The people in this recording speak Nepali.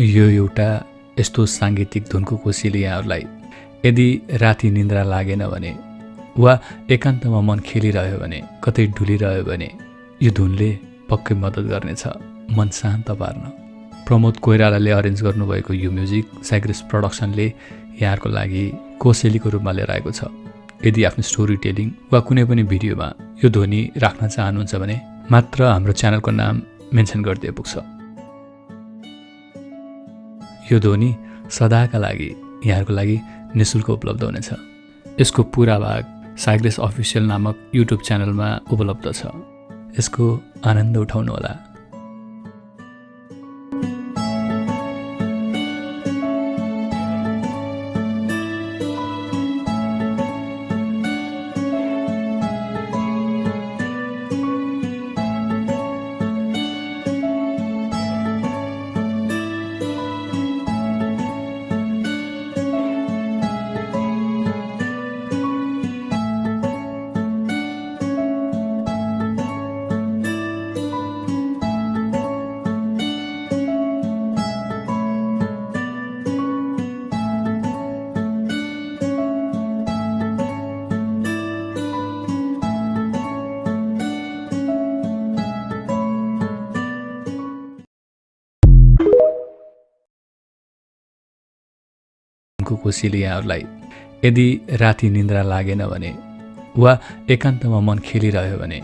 यो एउटा यस्तो साङ्गीतिक धुनको कोसिली यहाँहरूलाई यदि राति निन्द्रा लागेन भने वा एकान्तमा मन खेलिरह्यो भने कतै डुलिरह्यो भने यो धुनले पक्कै मद्दत गर्नेछ मन शान्त पार्न। प्रमोद कोइरालाले अरेन्ज गर्नुभएको यो म्युजिक साइग्रेस प्रोडक्सनले यहाँहरूको लागि कोसेलीको रूपमा लिएर आएको छ। यदि आफ्नो स्टोरी टेलिङ वा कुनै पनि भिडियोमा यो ध्वनि राख्न चाहनुहुन्छ भने मात्र हाम्रो च्यानलको नाम मेन्सन गरिदिए पुग्छ। यो ध्वनि सदाका लागि यहाँहरूको लागि निःशुल्क उपलब्ध हुनेछ। यसको पुरा भाग साइग्रेस अफिसियल नामक युट्युब च्यानलमा उपलब्ध छ। यसको आनन्द उठाउनुहोला। कोसिली यहाँहरूलाई यदि राति निन्द्रा लागेन भने वा एकान्तमा मन खेलिरह्यो भने